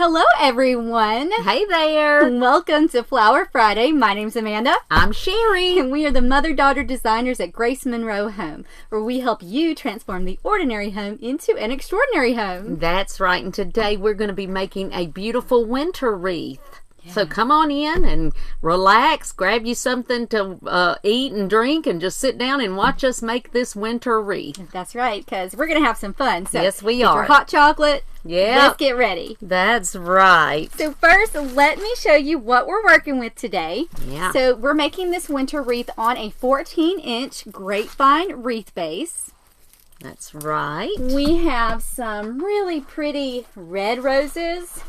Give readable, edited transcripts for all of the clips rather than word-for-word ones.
Hello everyone! Hey there! Welcome to Flower Friday. My name's Amanda. I'm Sherry. And we are the mother-daughter designers at Monroe Home, where we help you transform the ordinary home into an extraordinary home. That's right, and today we're going to be making a beautiful winter wreath. Yeah. So come on in and relax, grab you something to eat and drink, and just sit down and watch us make this winter wreath. That's right, because we're going to have some fun. So yes, we get are. Your hot chocolate. Yeah. Let's get ready. That's right. So first, let me show you what we're working with today. Yeah. So we're making this winter wreath on a 14-inch grapevine wreath base. That's right. We have some really pretty red roses.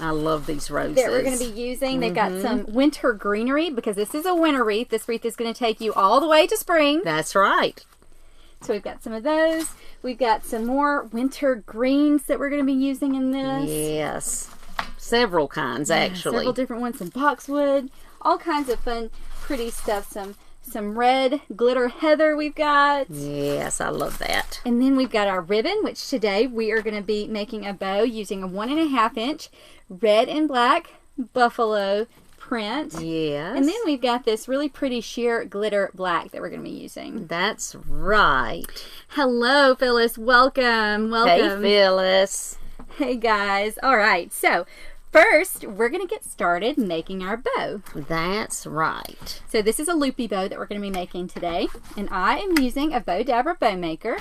I love these roses. That we're going to be using. They've got some winter greenery because this is a winter wreath. This wreath is going to take you all the way to spring. That's right. So we've got some of those. We've got some more winter greens that we're going to be using in this. Yes. Several kinds, actually. Several different ones. Some boxwood. All kinds of fun, pretty stuff. Some red glitter heather we've got. Yes, I love that. And then we've got our ribbon, which today we are going to be making a bow using a 1.5-inch red and black buffalo print. Yes. And then we've got this really pretty sheer glitter black that we're going to be using. That's right. Hello, Phyllis. Welcome. Welcome. Hey, Phyllis. Hey, guys. All right. So first, we're going to get started making our bow. That's right. So this is a loopy bow that we're going to be making today. And I am using a Bow Dabber bow maker.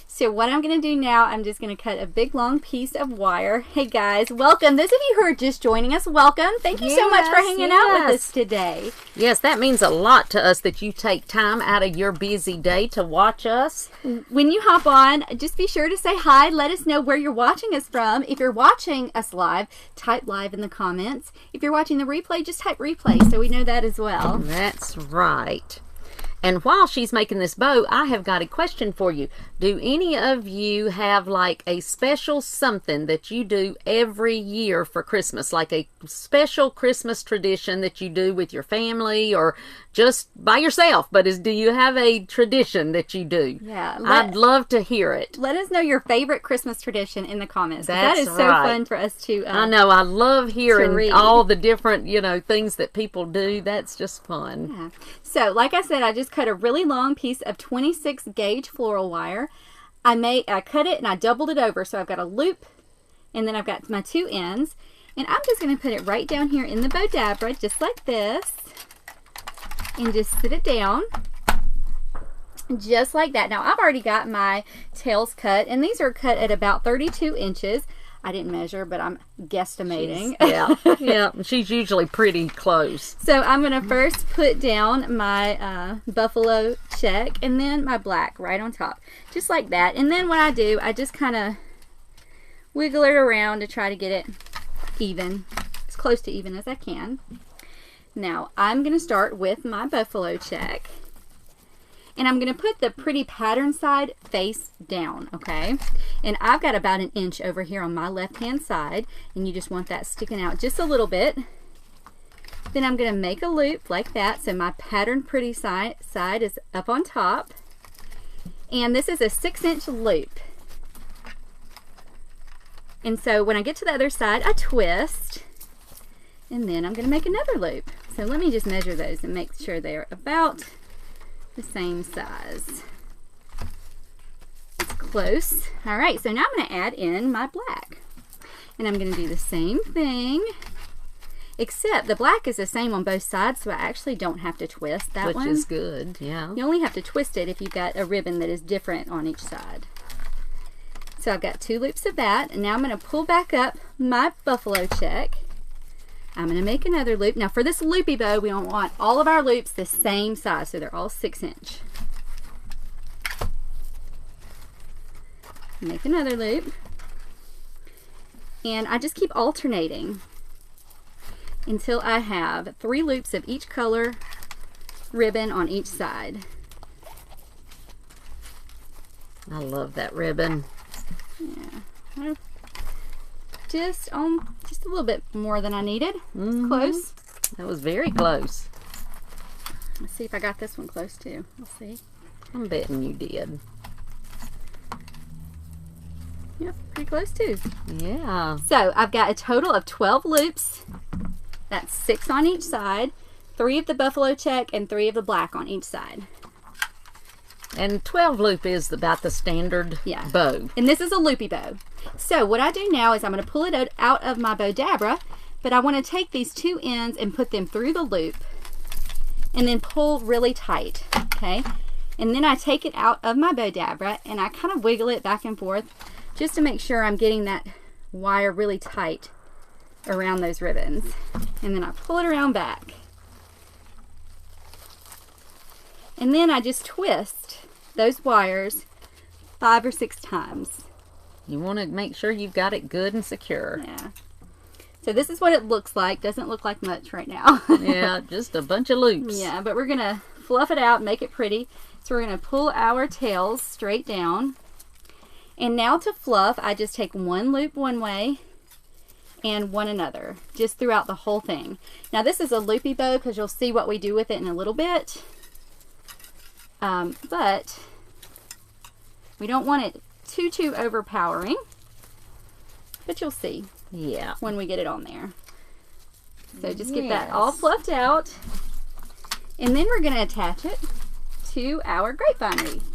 So what I'm going to do now, I'm just going to cut a big long piece of wire. Hey guys, welcome. Those of you who are just joining us, welcome. Thank you so much for hanging out with us today. Yes, that means a lot to us that you take time out of your busy day to watch us. When you hop on, just be sure to say hi. Let us know where you're watching us from. If you're watching us live, type live in the comments. If you're watching the replay, just type replay so we know that as well. That's right. And while she's making this bow, I have got a question for you. Do any of you have like a special something that you do every year for Christmas? Like a special Christmas tradition that you do with your family or just by yourself? But do you have a tradition that you do? Yeah. I'd love to hear it. Let us know your favorite Christmas tradition in the comments. That is so fun for us to I know. I love hearing all the different, things that people do. That's just fun. Yeah. So, like I said, I just cut a really long piece of 26 gauge floral wire. I cut it and I doubled it over, so I've got a loop, and then I've got my two ends, and I'm just going to put it right down here in the Bow Dabber, just like this, and just sit it down, just like that. Now, I've already got my tails cut, and these are cut at about 32 inches. I didn't measure, but I'm guesstimating. Yeah, she's usually pretty close. So I'm going to first put down my buffalo check and then my black right on top, just like that. And then what I do, I just kind of wiggle it around to try to get it even, as close to even as I can. Now I'm going to start with my buffalo check. And I'm going to put the pretty pattern side face down, okay? And I've got about 1 inch over here on my left-hand side, and you just want that sticking out just a little bit. Then I'm going to make a loop like that, so my pattern pretty side is up on top. And this is a 6-inch loop. And so when I get to the other side, I twist, and then I'm going to make another loop. So let me just measure those and make sure they're about the same size. It's close. All right, so now I'm going to add in my black, and I'm going to do the same thing, except the black is the same on both sides, so I actually don't have to twist that one. Which is good, yeah. You only have to twist it if you've got a ribbon that is different on each side. So I've got 2 loops of that, and now I'm going to pull back up my buffalo check. I'm going to make another loop. Now for this loopy bow, we don't want all of our loops the same size, so they're all 6-inch. Make another loop. And I just keep alternating until I have 3 loops of each color ribbon on each side. I love that ribbon. Yeah. Just a little bit more than I needed. Close. That was very close. Let's see if I got this one close too. We'll see. I'm betting you did. Yep. pretty close too. Yeah. So I've got a total of 12 loops. That's 6 on each side, 3 of the buffalo check and 3 of the black on each side. And 12 loop is about the standard bow. And this is a loopy bow. So what I do now is I'm going to pull it out of my bow dabra, but I want to take these 2 ends and put them through the loop and then pull really tight, okay? And then I take it out of my bow dabra and I kind of wiggle it back and forth just to make sure I'm getting that wire really tight around those ribbons. And then I pull it around back. And then I just twist those wires 5 or 6 times. You want to make sure you've got it good and secure. Yeah. So this is what it looks like. Doesn't look like much right now. Yeah, just a bunch of loops. Yeah, but we're going to fluff it out, make it pretty. So we're going to pull our tails straight down. And now to fluff, I just take 1 loop one way and 1 another, just throughout the whole thing. Now this is a loopy bow because you'll see what we do with it in a little bit. But we don't want it too overpowering. But you'll see. Yeah. When we get it on there. So just get that all fluffed out. And then we're going to attach it to our grapevine wreath.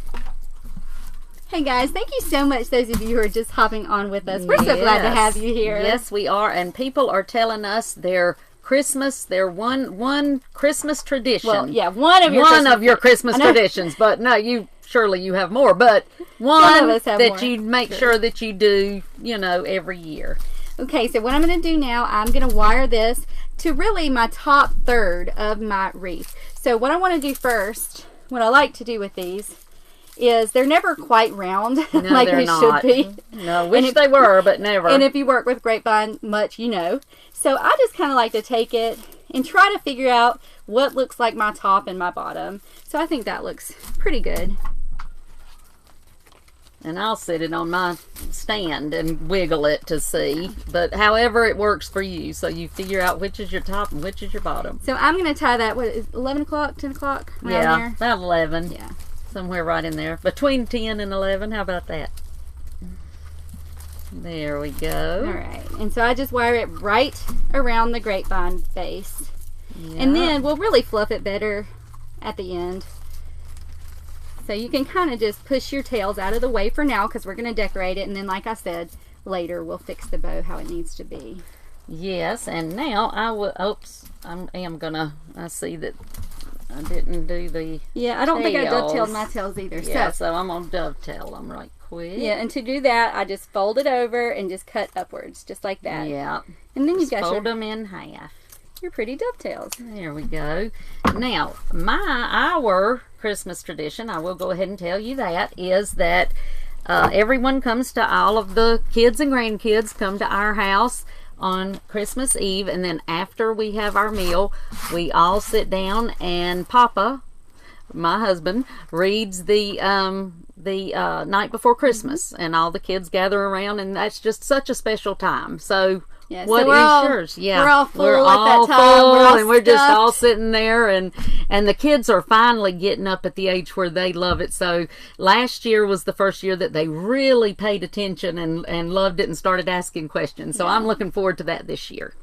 Hey guys, thank you so much, those of you who are just hopping on with us. We're so glad to have you here. Yes, we are. And people are telling us their Christmas, their one Christmas tradition. Well, yeah, one of your Christmas traditions. But no, surely you have more. But one that you make sure that you do, every year. Okay, so what I'm going to do now, I'm going to wire this to really my top third of my wreath. So what I want to do first, what I like to do with these, is they're never quite round like they should be. No, wish they were, but never. And if you work with grapevine much, you know. So I just kind of like to take it and try to figure out what looks like my top and my bottom. So I think that looks pretty good. And I'll sit it on my stand and wiggle it to see. But however it works for you. So you figure out which is your top and which is your bottom. So I'm going to tie that, what is 11 o'clock, 10 o'clock? Yeah, there? about 11. Yeah. Somewhere right in there. Between 10 and 11. How about that? There we go. All right. And so I just wire it right around the grapevine base. Yeah. And then we'll really fluff it better at the end. So you can kind of just push your tails out of the way for now because we're going to decorate it. And then, like I said, later we'll fix the bow how it needs to be. Yes. And now I will, I am going to, I see that I didn't do the I don't think I dovetailed my tails either. Yeah, so I'm going to dovetail them right quick. Yeah, and to do that, I just fold it over and just cut upwards, just like that. Yeah. And then you got fold them in half. Your pretty dovetails. There we go. Now, our Christmas tradition, I will go ahead and tell you that, is that everyone comes to, all of the kids and grandkids come to our house on Christmas Eve, and then after we have our meal, we all sit down and Papa, my husband, reads the night before Christmas, and all the kids gather around, and that's just such a special time. So yeah, what so is yours? Yeah, we're all full we're at all that time. full, and we're just all sitting there, and the kids are finally getting up at the age where they love it. So last year was the first year that they really paid attention and loved it and started asking questions. So I'm looking forward to that this year.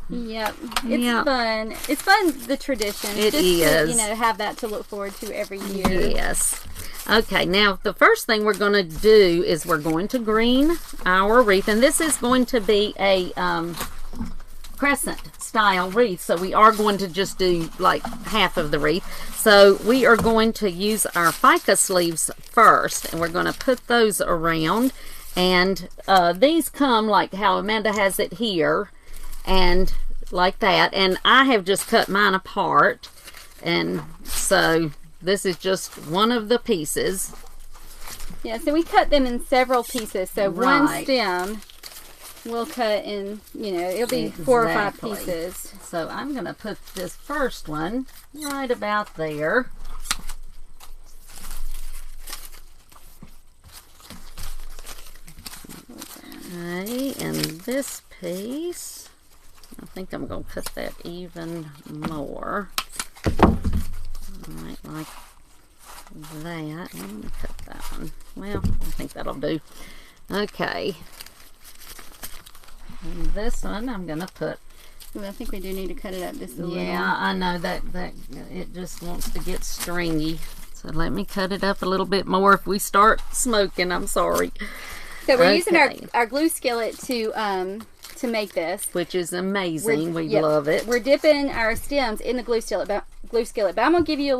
Yep, it's fun. It's fun, the tradition. It just is. To, have that to look forward to every year. Yes. Okay, now the first thing we're going to do is we're going to green our wreath, and this is going to be a crescent style wreath, so we are going to just do like half of the wreath. So we are going to use our FICA sleeves first, and we're going to put those around, and these come like how Amanda has it here, and like that, and I have just cut mine apart, and so this is just one of the pieces. Yeah, so we cut them in several pieces, so one stem we'll cut in, it'll be 4 or 5 pieces. So I'm going to put this first one right about there. Okay, and this piece, I think I'm going to cut that even more. Right, like that. I'm going to cut that one. Well, I think that'll do. Okay. And this one I'm going to put. Well, I think we do need to cut it up just a little. Yeah, I know that it just wants to get stringy. So let me cut it up a little bit more if we start smoking. I'm sorry. So we're using our glue skillet to make this, which is amazing. We love it. We're dipping our stems in the glue skillet. But I'm gonna give you a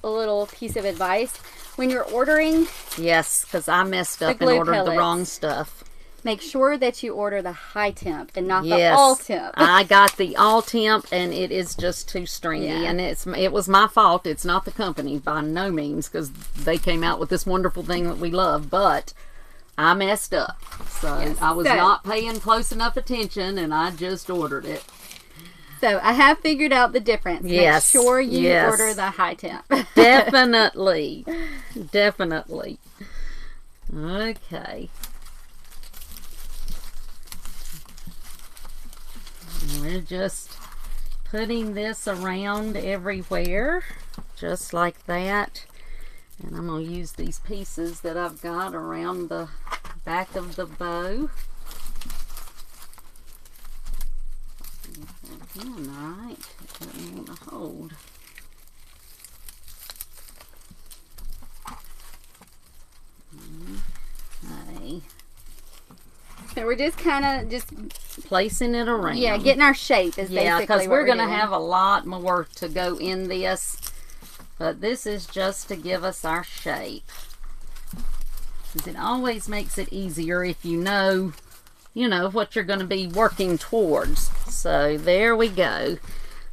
little piece of advice when you're ordering. Yes, because I messed up and ordered the wrong stuff. Make sure that you order the high temp and not the all temp. I got the all temp and it is just too stringy, and it was my fault. It's not the company by no means, because they came out with this wonderful thing that we love, but I messed up. So I was not paying close enough attention, and I just ordered it. So I have figured out the difference. Yes. Make sure you order the high temp. Definitely. Definitely. Okay. We're just putting this around everywhere, just like that. And I'm going to use these pieces that I've got around the back of the bow. Again, right, it doesn't want to hold. Okay. So we're just kind of placing it around. Yeah, getting our shape is basically because we're going to have a lot more to go in this. But this is just to give us our shape. Because it always makes it easier if you know what you're going to be working towards. So there we go.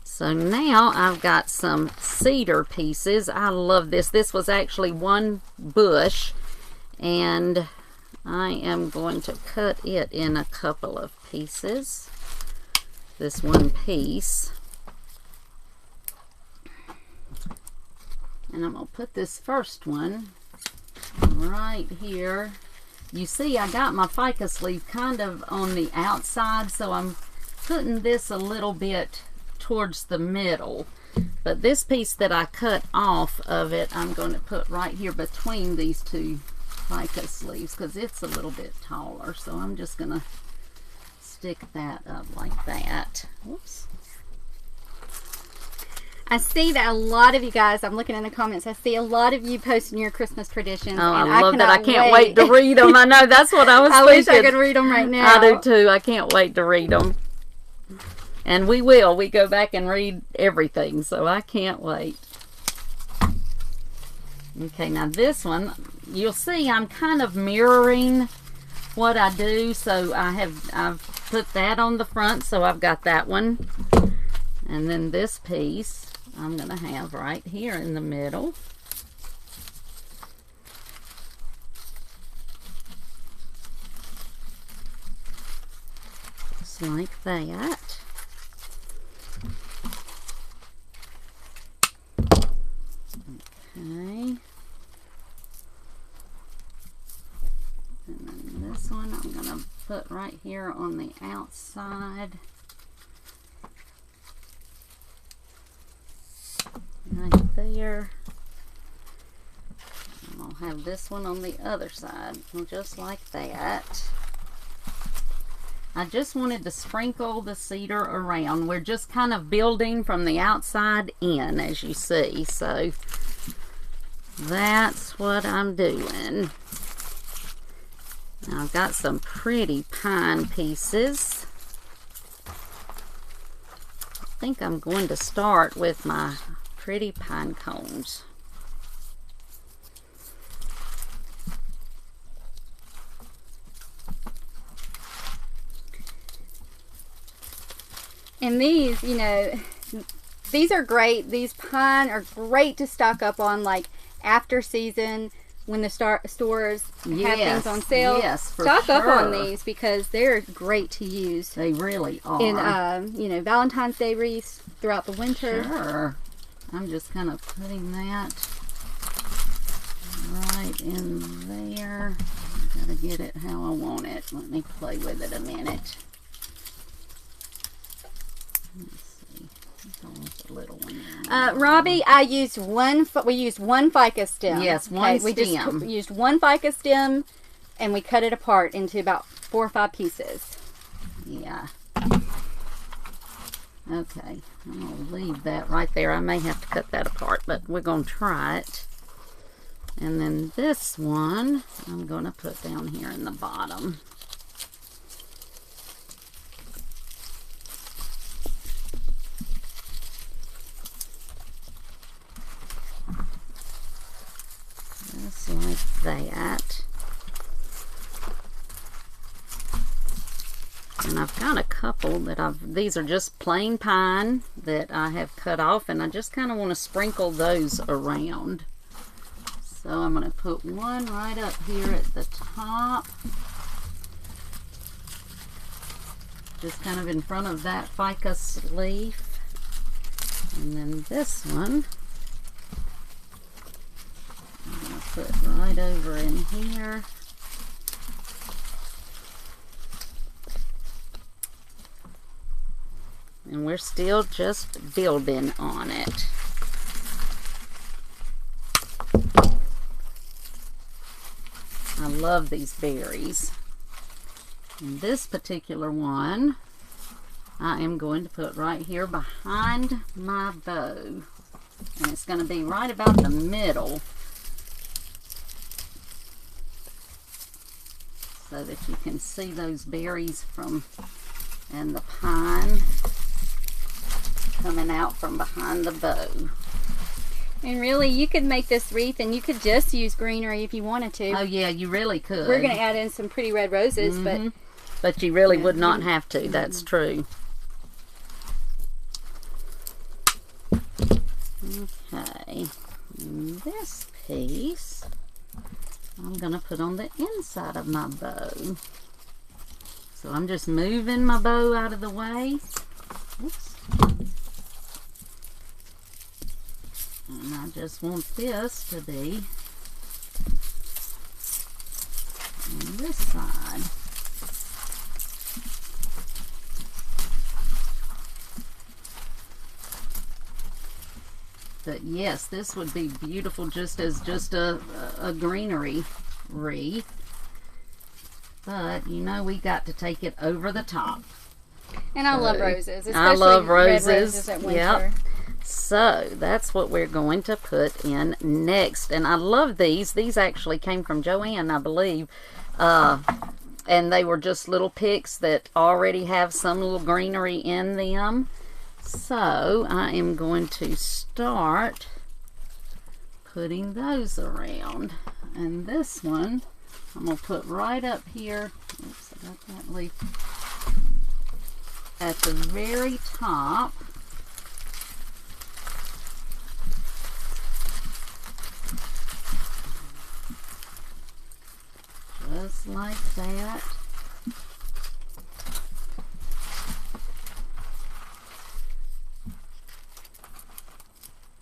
So now I've got some cedar pieces. I love this. This was actually one bush, and I am going to cut it in a couple of pieces. This one piece. And I'm going to put this first one right here. You see, I got my ficus leaf kind of on the outside, so I'm putting this a little bit towards the middle. But this piece that I cut off of it, I'm going to put right here between these two ficus leaves, because it's a little bit taller. So I'm just going to stick that up like that. Whoops. I see that a lot of you guys, I'm looking in the comments, I see a lot of you posting your Christmas traditions. Oh, and I love that. I can't wait to read them. I know, that's what I was thinking. I wish I could read them right now. I do too. I can't wait to read them. And we will. We go back and read everything, so I can't wait. Okay, now this one, you'll see I'm kind of mirroring what I do. So I've put that on the front, so I've got that one. And then this piece I'm going to have right here in the middle. Just like that. Okay. And then this one I'm going to put right here on the outside. Right there. And I'll have this one on the other side, just like that. I just wanted to sprinkle the cedar around. We're just kind of building from the outside in, as you see. So that's what I'm doing. Now I've got some pretty pine pieces. I think I'm going to start with my pretty pine cones. And these, you know, these are great. These pine are great to stock up on, like after season when the stores have things on sale. Yes, for stock sure. up on these because they're great to use. They really are. In you know, Valentine's Day wreaths throughout the winter. Sure. I'm just kind of putting that right in there. I gotta get it how I want it. Let me play with it a minute. Let's see. There's a little one. Robbie, we used one ficus stem. Yes, one stem. We just used one ficus stem, and we cut it apart into about 4 or 5 pieces. Yeah, Okay, I'm going to leave that right there. I may have to cut that apart, but we're going to try it. And then this one, I'm going to put down here in the bottom. Just like that. And I've got a couple that these are just plain pine that I have cut off, and I just kind of want to sprinkle those around. So I'm going to put one right up here at the top, just kind of in front of that ficus leaf. And then this one, I'm going to put right over in here. And we're still just building on it. I love these berries. And this particular one, I am going to put right here behind my bow. And it's going to be right about the middle, so that you can see those berries and the pine coming out from behind the bow. And really, you could make this wreath and you could just use greenery if you wanted to. Oh yeah, you really could. We're going to add in some pretty red roses, but you really would not have to. That's true. Okay, and this piece I'm going to put on the inside of my bow. So I'm just moving my bow out of the way. Oops. And I just want this to be on this side. But yes, this would be beautiful just as a greenery wreath. But you know, we got to take it over the top. And I love roses. Especially I love roses. Red roses at winter. Yep. So that's what we're going to put in next. And I love these. These actually came from Joanne, I believe. And they were just little picks that already have some little greenery in them. So I am going to start putting those around. And this one I'm going to put right up here. Oops, I got that leaf. At the very top. Just like that.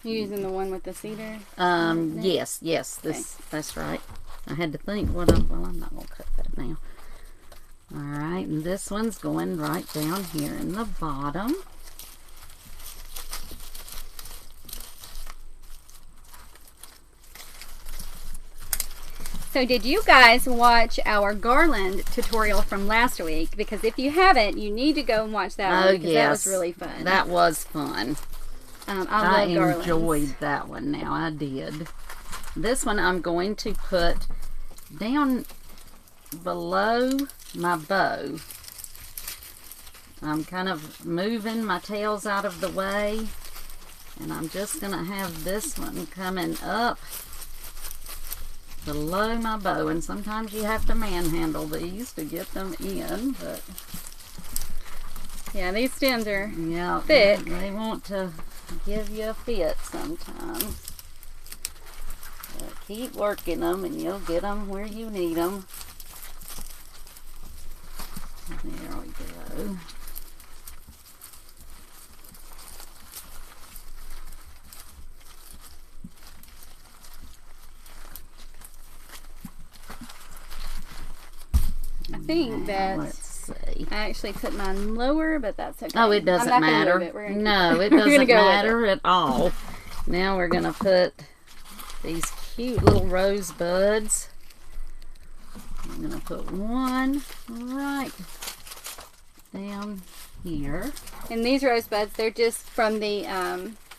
You're using the one with the cedar? Yes, okay. That's right. I had to think well, I'm not going to cut that now. Alright, and this one's going right down here in the bottom. So did you guys watch our garland tutorial from last week? Because if you haven't, you need to go and watch that one, because that was really fun. That was fun. I enjoyed that one now. I did. This one I'm going to put down below my bow. I'm kind of moving my tails out of the way, and I'm just going to have this one coming up below my bow. And sometimes you have to manhandle these to get them in, but yeah, these stems are thick. thick. They want to give you a fit sometimes. But keep working them and you'll get them where you need them. There we go. I think that let's see. I actually put mine lower, but that's okay. Oh, it doesn't matter. No, it doesn't matter at all. Now we're going to put these cute little rosebuds. I'm going to put one right down here. And these rosebuds, they're just from the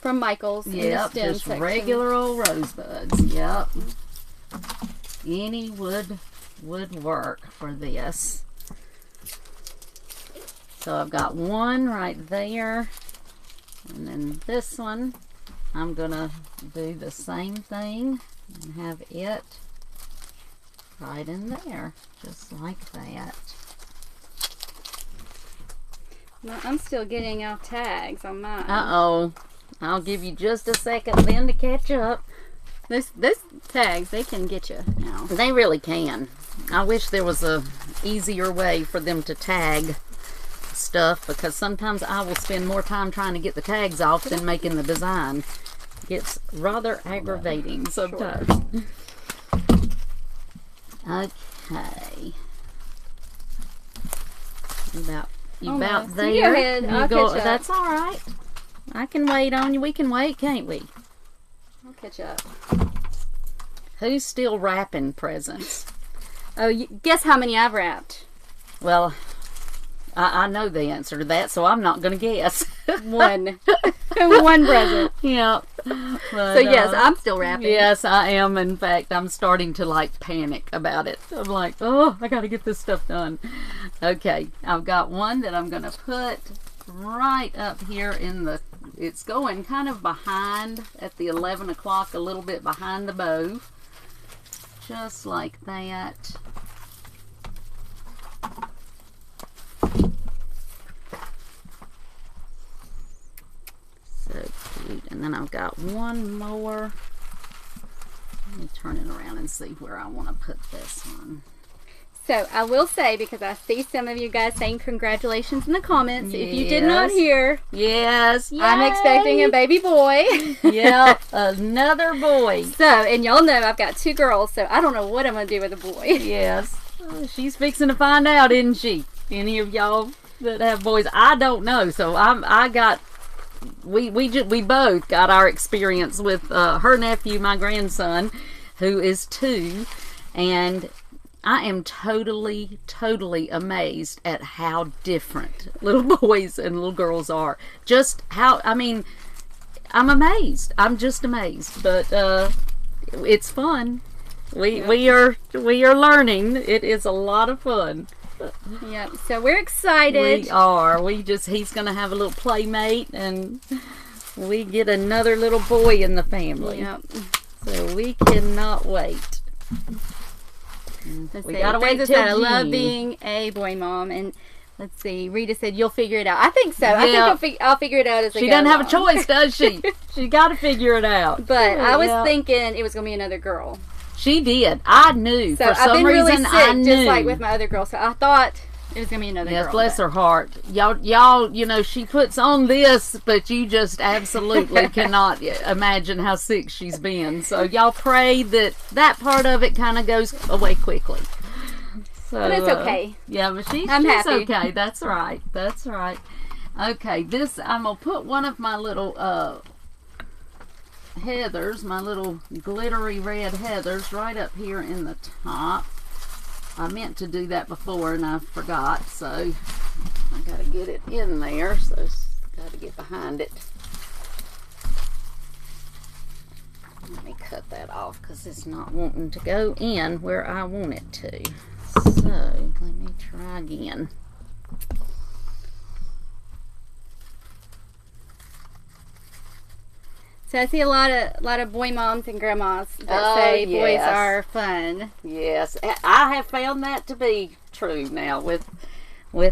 from Michael's. Yep, in the stem just section. regular old rosebuds. Yep. Any wood would work for this. So I've got one right there, and then this one I'm gonna do the same thing and have it right in there, just like that. Well, I'm still getting off tags on mine. Uh-oh. I'll give you just a second then to catch up. Those tags, they can get you now. They really can. I wish there was a easier way for them to tag stuff, because sometimes I will spend more time trying to get the tags off than making the design. It's rather aggravating sometimes. Sure. Okay. About Almost. there. You go ahead. I'll catch up. That's all right. I can wait on you. We can wait, can't we? I'll catch up. Who's still wrapping presents? Oh, guess how many I've wrapped? Well, I know the answer to that, so I'm not going to guess. One. One present. Yeah. So yes, I'm still wrapping. Yes, I am. In fact, I'm starting to like panic about it. I'm like, oh, I got to get this stuff done. Okay, I've got one that I'm going to put right up here in the, it's going kind of behind at the 11 o'clock, a little bit behind the bow. Just like that. So cute. And then I've got one more. Let me turn it around and see where I want to put this one. So I will say, because I see some of you guys saying congratulations in the comments. Yes. If you did not hear, yes, I'm yay. expecting a baby boy. Yep, another boy. So, and y'all know I've got 2 girls, so I don't know what I'm going to do with a boy. Yes. She's fixing to find out, isn't she? Any of y'all that have boys? I don't know. So we both got our experience with her nephew, my grandson, who is 2, and I am totally amazed at how different little boys and little girls are. Just how, I mean, I'm amazed. I'm just amazed. But it's fun. We are learning. It is a lot of fun. Yep. So we're excited. We are. He's gonna have a little playmate, and we get another little boy in the family. Yep. So we cannot wait. Let's We see. gotta wait Fraser till said, I love June. being a boy mom, and let's see. Rita said you'll figure it out. I think so. I Yeah. think I'll figure it out as I go She doesn't have a along. choice, does she? She got to figure it out. But I was Yeah. thinking it was gonna be another girl. She did. I knew. So For I've some been reason, really sick, I knew. just like with my other girl. So I thought it was gonna be another Yes, girl. bless but- her heart. Y'all, you know, she puts on this, but you just absolutely cannot imagine how sick she's been. So y'all pray that part of it kind of goes away quickly. So, But it's okay. Yeah, but she's I'm happy. okay. That's right. That's right. Okay, this, I'm going to put one of my little heathers, my little glittery red heathers, right up here in the top. I meant to do that before and I forgot, so I got to get it in there. So got to get behind it. Let me cut that off because it's not wanting to go in where I want it to. So let me try again. So I see a lot of boy moms and grandmas that Oh, say boys yes. are fun. Yes, I have found that to be true now with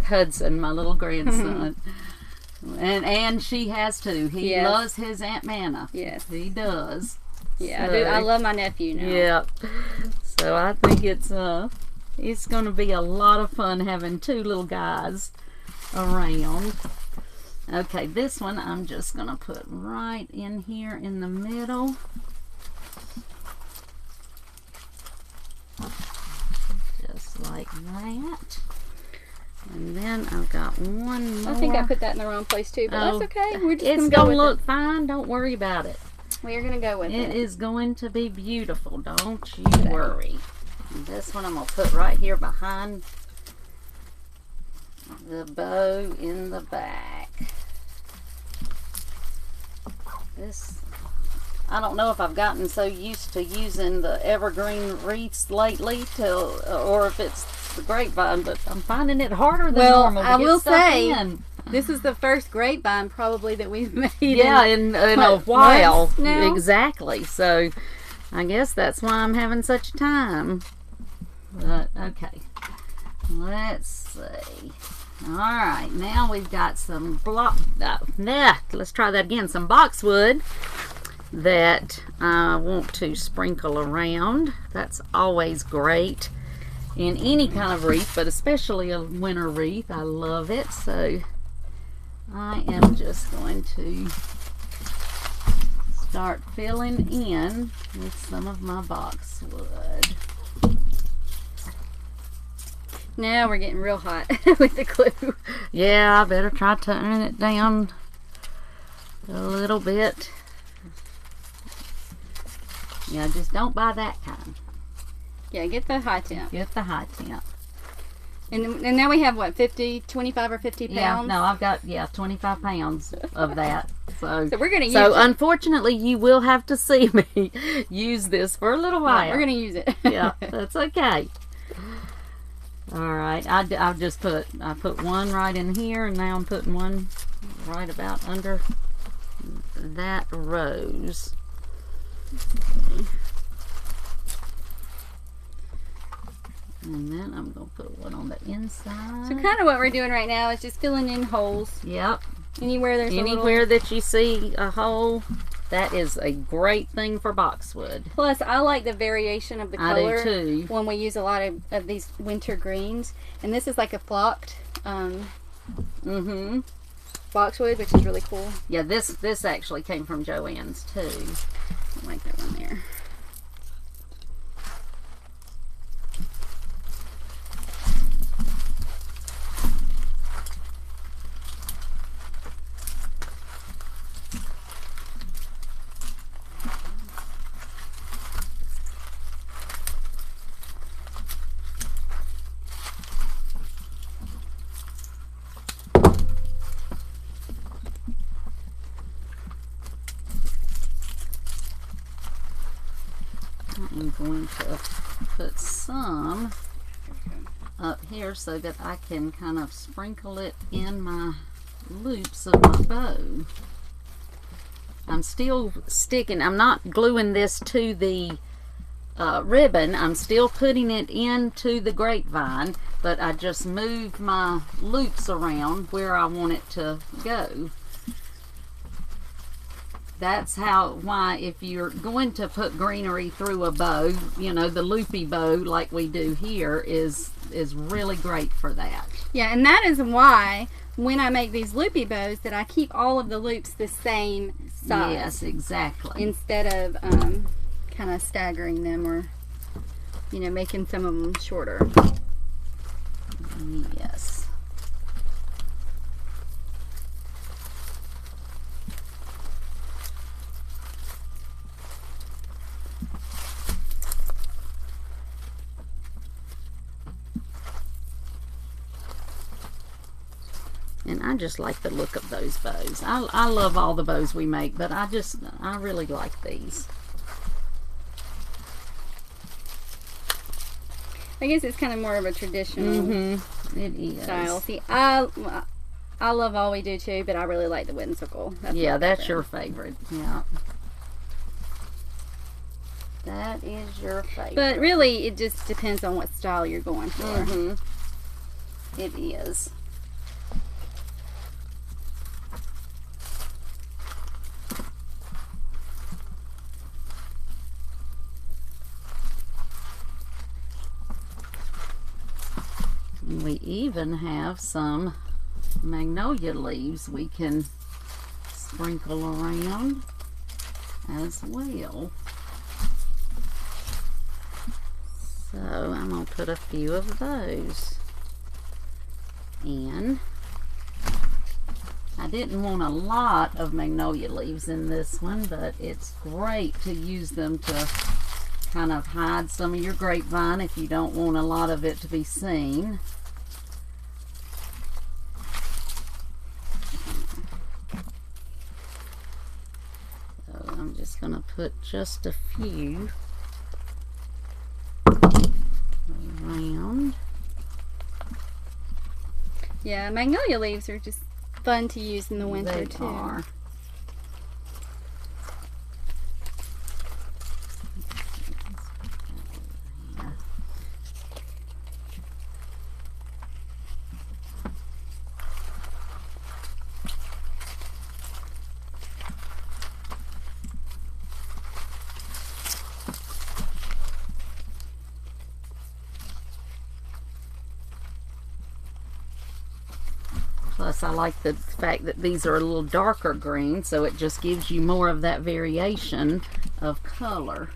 Hudson, my little grandson. and she has too. He Yes. loves his Aunt Manna. Yes. He does. Yeah, So, I do. I love my nephew now. Yeah. So I think it's going to be a lot of fun having 2 little guys around. Okay, this one I'm just going to put right in here in the middle. Just like that. And then I've got one more. I think I put that in the wrong place too, but that's okay. We're just It's gonna go going to with look fine. Don't worry about it. it. We're gonna go with It it. is going to be beautiful. Don't you worry. And this one I'm going to put right here behind the bow in the back. This, I don't know if I've gotten so used to using the evergreen wreaths lately or if it's the grapevine, but I'm finding it harder than normal to I get will stuff say, in. this is the first grapevine probably that we've made. Yeah, in a while. Months now? Exactly. So I guess that's why I'm having such a time. But okay, let's see. All right, now we've got some let's try that again. Some boxwood that I want to sprinkle around. That's always great in any kind of wreath, but especially a winter wreath. I love it. So I am just going to start filling in with some of my boxwood. Now we're getting real hot with the glue. Yeah, I better try turning it down a little bit. Yeah, just don't buy that kind. Yeah, get the high temp. Get the high temp. And now we have what, 25 or 50 pounds? Yeah, no, I've got 25 pounds of that. So we're gonna use So it. Unfortunately, you will have to see me use this for a little while. Yeah, we're gonna use it. Yeah, that's okay. All right, I put one right in here, and now I'm putting one right about under that rose. And then I'm going to put one on the inside. So kind of what we're doing right now is just filling in holes. Yep. Anywhere there's Anywhere that you see a hole, that is a great thing for boxwood. Plus, I like the variation of the color. I do too. When we use a lot of these winter greens. And this is like a flocked boxwood, which is really cool. Yeah, this actually came from Joann's too. I like that one there. I'm going to put some up here so that I can kind of sprinkle it in my loops of my bow. I'm still sticking, I'm not gluing this to the ribbon, I'm still putting it into the grapevine, but I just moved my loops around where I want it to go. That's why if you're going to put greenery through a bow, you know, the loopy bow like we do here is really great for that. Yeah, and that is why when I make these loopy bows that I keep all of the loops the same size. Yes, exactly. Instead of kind of staggering them or, you know, making some of them shorter. Yes. And I just like the look of those bows. I love all the bows we make, but I really like these. I guess it's kind of more of a traditional It is. style. See, I love all we do too, but I really like the whimsical. That's your favorite. Yeah. That is your favorite. But really, it just depends on what style you're going for. It is. We even have some magnolia leaves we can sprinkle around as well. So I'm going to put a few of those in. I didn't want a lot of magnolia leaves in this one, but it's great to use them to kind of hide some of your grapevine if you don't want a lot of it to be seen. I'm just going to put just a few around. Yeah, magnolia leaves are just fun to use in the winter They too. are. Plus, I like the fact that these are a little darker green, so it just gives you more of that variation of color.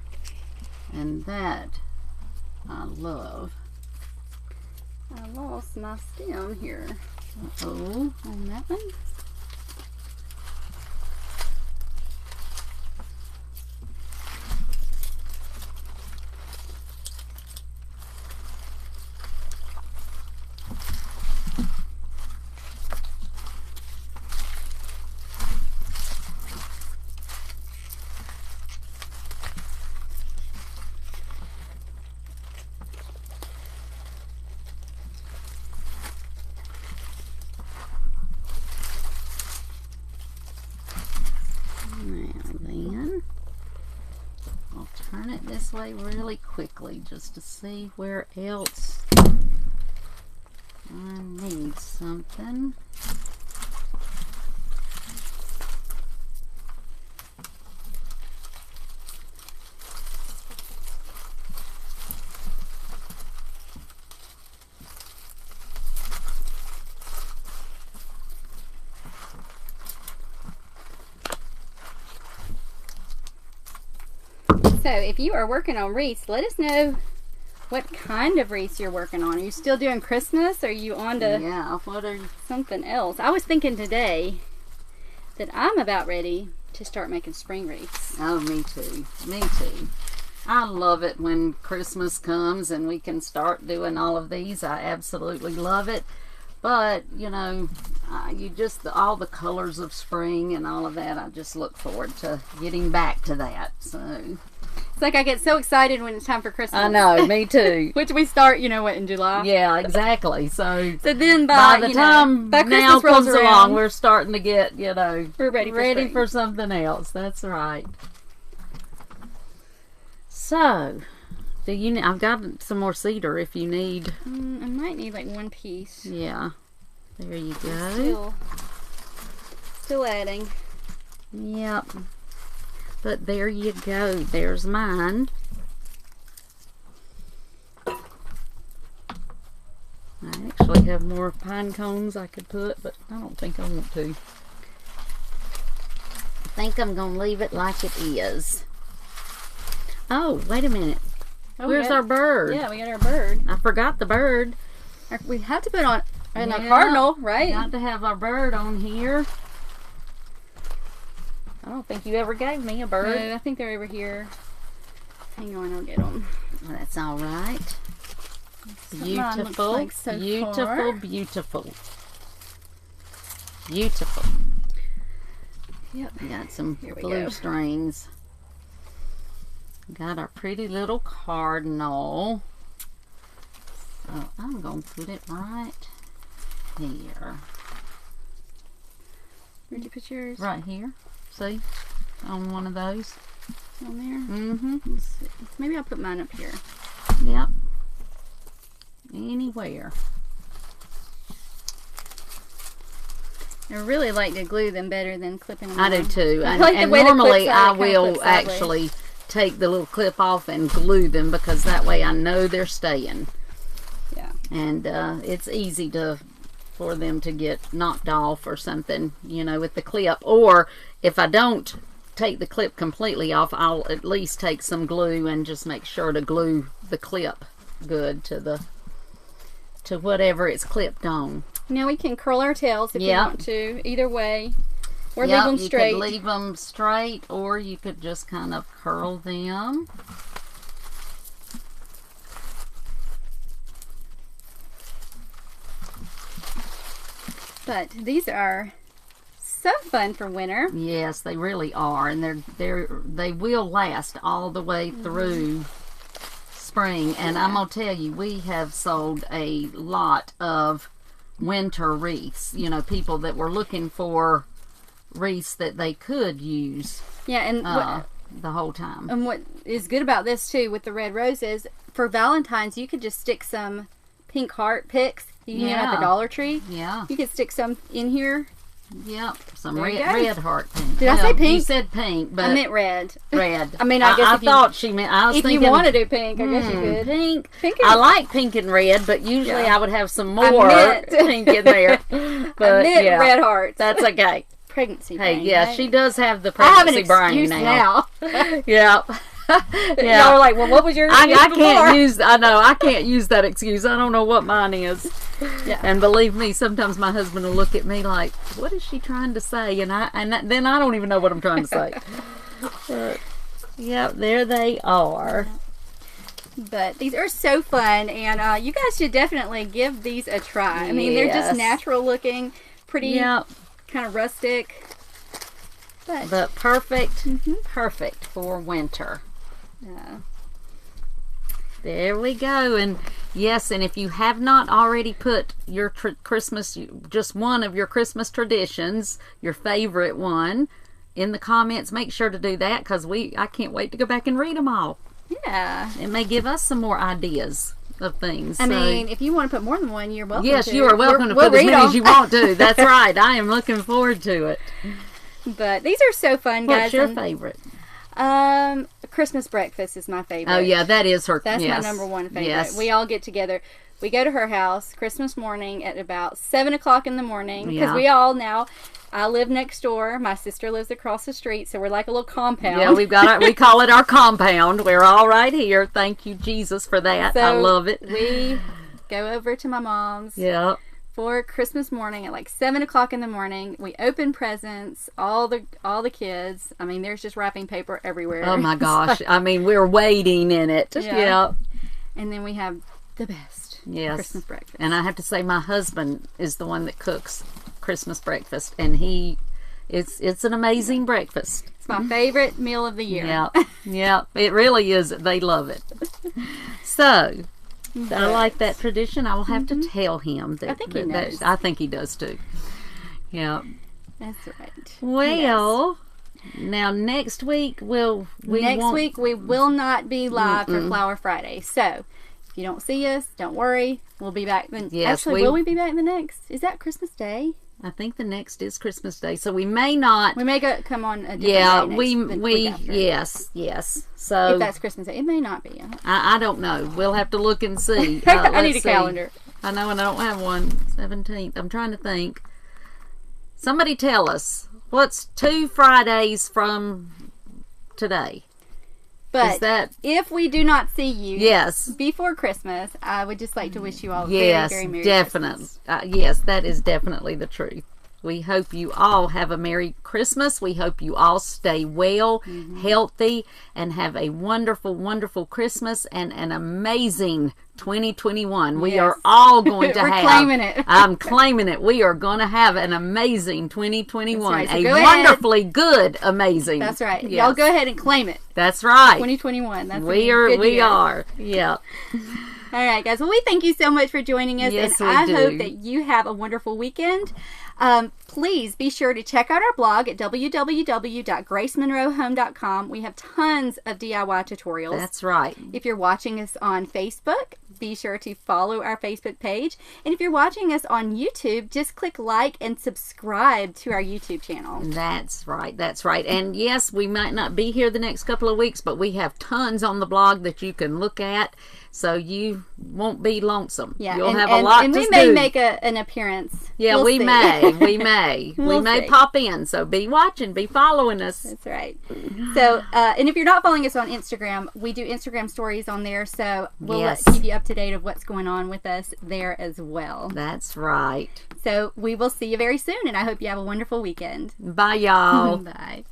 And that I love. I lost my stem here. Uh-oh. On that one. Turn it this way really quickly just to see where else I need something. So if you are working on wreaths, let us know what kind of wreaths you're working on. Are you still doing Christmas, or are you on to Yeah, what are you? something else? I was thinking today that I'm about ready to start making spring wreaths. Oh, me too. Me too. I love it when Christmas comes and we can start doing all of these. I absolutely love it. But, you know, you just, all the colors of spring and all of that, I just look forward to getting back to that. So It's like I get so excited when it's time for Christmas. I know, me too. Which we start, you know what, in July. Yeah, exactly. So then by the time by now Christmas rolls comes around, along, we're starting to get, you know, we're ready for spring. something else. That's right. So, do you? I've got some more cedar if you need. I might need like one piece. Yeah, there you go. Still adding. Yep. But there you go. There's mine. I actually have more pine cones I could put, but I don't think I want to. I think I'm going to leave it like it is. Oh, wait a minute. Oh, where's our bird? Yeah, we got our bird. I forgot the bird. We have to put on a Yeah, cardinal, right? Got to have our bird on here. I don't think you ever gave me a bird. No, I think they're over here. Hang on, I'll get them. Well, that's all right. Beautiful, like so beautiful, far. beautiful. Beautiful. Yep. We got some Here we blue go. strings. Got our pretty little cardinal. So I'm going to put it right here. Where'd you put yours? Right here. See? On one of those. On there? Mm-hmm. Let's see. Maybe I'll put mine up here. Yep. Anywhere. I really like to glue them better than clipping them I do on. too. I And, like the and way the normally clips are, I it kinda will clips sideways. actually take the little clip off and glue them because that way I know they're staying. Yeah. And it's easy for them to get knocked off or something, you know, with the clip. Or if I don't take the clip completely off, I'll at least take some glue and just make sure to glue the clip good to whatever it's clipped on. Now we can curl our tails if Yep. you want to. Either way. Or Yep, leave them straight. You could leave them straight, or you could just kind of curl them. But these are so fun for winter. Yes, they really are, and they will last all the way through spring. And I'm gonna tell you, we have sold a lot of winter wreaths. You know, people that were looking for wreaths that they could use. Yeah, and the whole time. And what is good about this too with the red roses, for Valentine's you could just stick some pink heart picks. You can get them at the Dollar Tree. Yeah. You could stick some in here. Yep. Some red heart pink. Did I say pink? You said pink, but I meant red. Red. I mean, I guess I thought she meant. I was if thinking, you want to do pink, I guess you could. Pink. Pink I like pink and red, but usually I would have some more pink in there. But I meant red hearts. That's okay. Pregnancy Hey, brain, yeah, right? she does have the pregnancy brain now. Yeah. Y'all are like, well, what was your excuse I before? can't use. I know I can't use that excuse. I don't know what mine is. Yeah. And believe me, sometimes my husband will look at me like, "What is she trying to say?" And then I don't even know what I'm trying to say. But, yeah, there they are. But these are so fun, and you guys should definitely give these a try. I mean, they're just natural looking, pretty, kind of rustic. But perfect, perfect for winter. Yeah. There we go. And yes, and if you have not already put your Christmas, just one of your Christmas traditions, your favorite one, in the comments, make sure to do that, because I can't wait to go back and read them all. Yeah. It may give us some more ideas of things. I mean, if you want to put more than one, you're welcome yes, to. you are welcome to we'll put as many them. as you want to. That's right. I am looking forward to it. But these are so fun, guys. What's your favorite? Christmas breakfast is my favorite. Oh yeah, that is her. That's my number one favorite. Yes. We all get together. We go to her house Christmas morning at about 7 o'clock in the morning, because we all now. I live next door. My sister lives across the street, so we're like a little compound. Yeah, we call it our compound. We're all right here. Thank you, Jesus, for that. So I love it. We go over to my mom's. Yeah. For Christmas morning at like 7 o'clock in the morning. We open presents, all the kids. I mean, there's just wrapping paper everywhere. Oh my gosh. I mean, we're waiting in it. Yeah. And then we have the best Christmas breakfast. And I have to say, my husband is the one that cooks Christmas breakfast, and it's an amazing breakfast. It's my favorite meal of the year. Yeah, it really is. They love it. So I like that tradition. I will have to tell him that. I think he knows. I think he does too. Yeah. That's right. Well, now next week we will not be live for Flower Friday. So if you don't see us, don't worry. We'll be back then. Yes, actually, will we be back the next? Is that Christmas Day? I think the next is Christmas Day, so we may not. We may come on a different day week after. Yes. So if that's Christmas Day, it may not be. I don't know. We'll have to look and see. I need a calendar. I know, and I don't have one. 17th. I'm trying to think. Somebody tell us, what's 2 Fridays from today? But if we do not see you before Christmas, I would just like to wish you all a very, very Merry Christmas. Yes, that is definitely the truth. We hope you all have a Merry Christmas. We hope you all stay well, healthy, and have a wonderful, wonderful Christmas and an amazing 2021. We are all going to have. We're claiming it. I'm claiming it. We are going to have an amazing 2021. Right. So a wonderfully good, amazing. That's right. Yes. Y'all go ahead and claim it. That's right. 2021. That's we are. Yeah. All right, guys. Well, we thank you so much for joining us. Yes, and I hope that you have a wonderful weekend. Please be sure to check out our blog at www.gracemonroehome.com. We have tons of DIY tutorials. That's right. If you're watching us on Facebook, be sure to follow our Facebook page. And if you're watching us on YouTube, just click like and subscribe to our YouTube channel. That's right. That's right. And yes, we might not be here the next couple of weeks, but we have tons on the blog that you can look at, so you won't be lonesome. Yeah, you'll have a lot to do. And we may make an appearance. Yeah, we may. We may. We may pop in. So be watching. Be following us. That's right. So, and if you're not following us on Instagram, we do Instagram stories on there. So we'll keep you up to date of what's going on with us there as well. That's right. So we will see you very soon, and I hope you have a wonderful weekend. Bye, y'all. Bye.